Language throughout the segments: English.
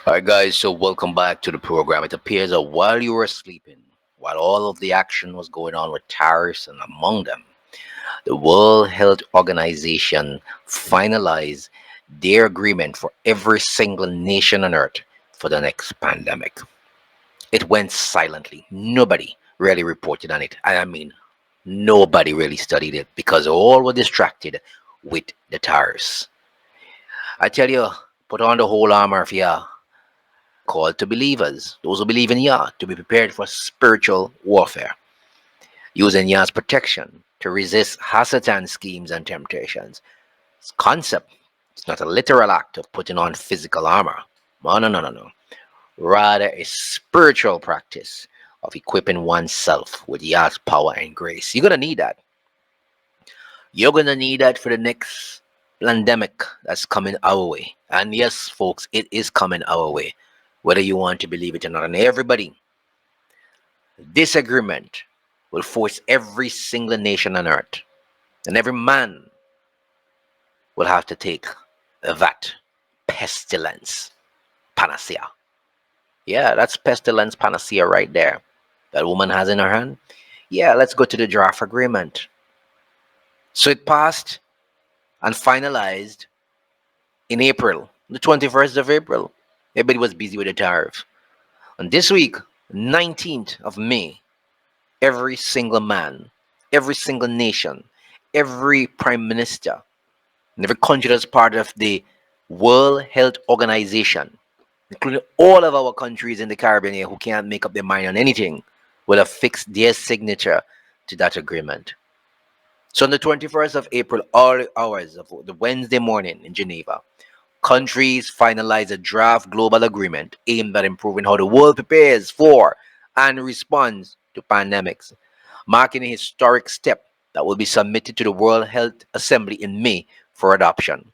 All right, guys, so welcome back to the program. It appears that while you were sleeping, while all of the action was going on with tariffs and among them, the World Health Organization finalized their agreement for every single nation on earth for the next pandemic. It went silently. Nobody really reported on it. And I mean, nobody really studied it because all were distracted with the tariffs. I tell you, put on the whole armor of Yah, called to believers, those who believe in Yah, to be prepared for spiritual warfare, using Yah's protection to resist Hasatan schemes and temptations. It's concept. It's not a literal act of putting on physical armor. No, no, no, no, no. Rather, a spiritual practice of equipping oneself with Yah's power and grace. You're going to need that. You're going to need that for the next pandemic that's coming our way. And yes, folks, it is coming our way, whether you want to believe it or not. And everybody, this agreement will force every single nation on earth and every man will have to take that pestilence panacea. Yeah, that's pestilence panacea right there. That woman has in her hand. Yeah, let's go to the draft agreement. So it passed and finalized in April, the 21st of April. Everybody was busy with the tariff. And this week, 19th of May, every single man, every single nation, every prime minister, and every country that's part of the World Health Organization, including all of our countries in the Caribbean here who can't make up their mind on anything, will have fixed their signature to that agreement. So on the 21st of April, all hours of the Wednesday morning in Geneva, countries finalized a draft global agreement aimed at improving how the world prepares for and responds to pandemics, marking a historic step that will be submitted to the World Health Assembly in May for adoption.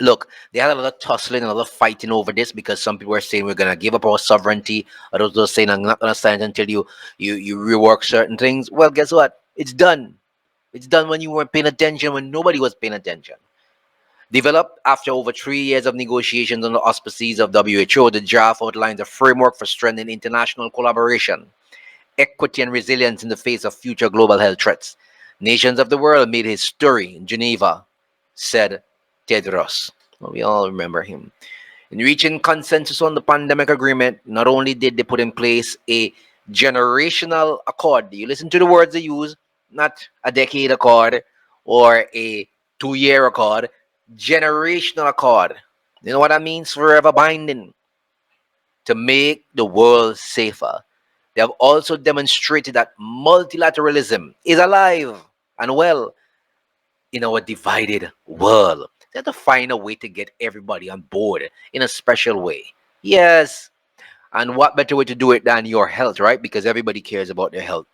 Look, they had a lot of tussling and a lot of fighting over this because some people were saying we're gonna give up our sovereignty. Others were saying I'm not gonna sign it until you rework certain things. Well, guess what? It's done. It's done when you weren't paying attention, when nobody was paying attention. Developed after over 3 years of negotiations under the auspices of WHO, the draft outlines a framework for strengthening international collaboration, equity, and resilience in the face of future global health threats. Nations of the world made history in Geneva, said Tedros. Well, we all remember him. In reaching consensus on the pandemic agreement, not only did they put in place a generational accord, you listen to the words they use, not a decade accord or a 2 year accord, generational accord. You know what that means? Forever binding to make the world safer. They have also demonstrated that multilateralism is alive and well in our divided world. They have to find a way to get everybody on board in a special way. Yes, and what better way to do it than your health, right? Because everybody cares about their health.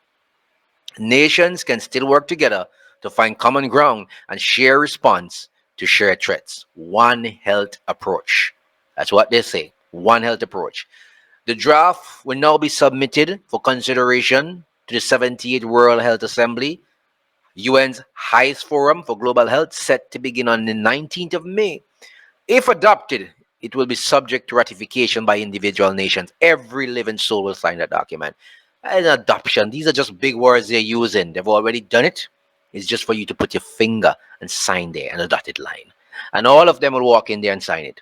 Nations can still work together to find common ground and share response to shared threats. One health approach. That's what they say. One health approach. The draft will now be submitted for consideration to the 78th World Health Assembly, UN's highest forum for global health, set to begin on the 19th of May. If adopted, it will be subject to ratification by individual nations. Every living soul will sign that document. And adoption, these are just big words they're using. They've already done it. It's just for you to put your finger and sign there and a dotted line. And all of them will walk in there and sign it.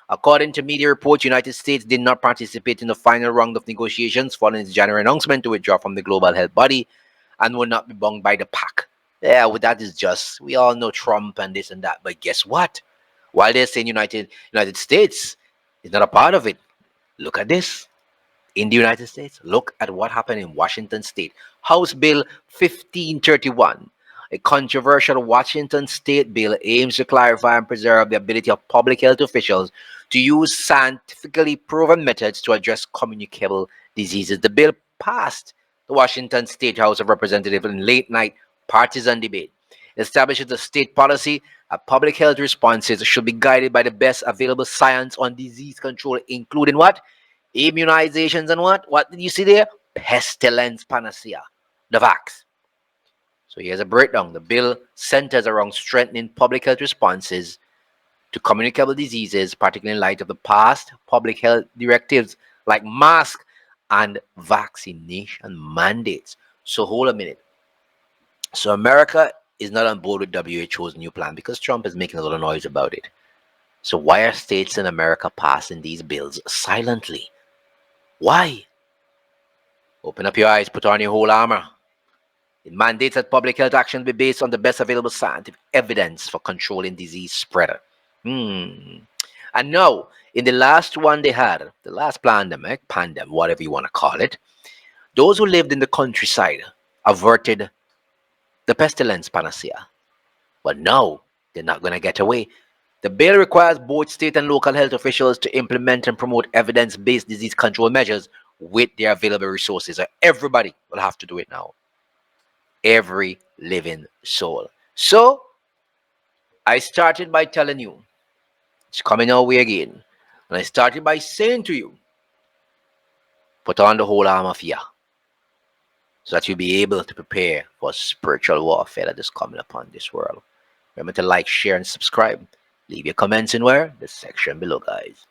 According to media reports, United States did not participate in the final round of negotiations following its January announcement to withdraw from the global health body and will not be bound by the pact. Yeah, well, that is just, we all know Trump and this and that. But guess what? While they're saying United States is not a part of it, look at this. In the United States, look at what happened in Washington State. House Bill 1531, a controversial Washington State bill, aims to clarify and preserve the ability of public health officials to use scientifically proven methods to address communicable diseases. The bill passed the Washington State House of Representatives in late night partisan debate. It establishes a state policy that public health responses should be guided by the best available science on disease control, including what? Immunizations and what? What did you see there? Pestilence panacea, the vax. So here's a breakdown. The bill centers around strengthening public health responses to communicable diseases, particularly in light of the past public health directives like mask and vaccination mandates. So hold a minute. So America is not on board with WHO's new plan because Trump is making a lot of noise about it. So why are states in America passing these bills silently? Why? Open up your eyes, put on your whole armor. It mandates that public health action be based on the best available scientific evidence for controlling disease spread. Hmm. And now, in the last one they had, the last pandemic, whatever you want to call it, those who lived in the countryside averted the pestilence panacea. But now, they're not going to get away. The bill requires both state and local health officials to implement and promote evidence based disease control measures with their available resources. So everybody will have to do it now. Every living soul. So, I started by telling you it's coming our way again. And I started by saying to you, put on the whole armor of Yah so that you'll be able to prepare for spiritual warfare that is coming upon this world. Remember to like, share, and subscribe. Leave your comments in where? The section below, guys.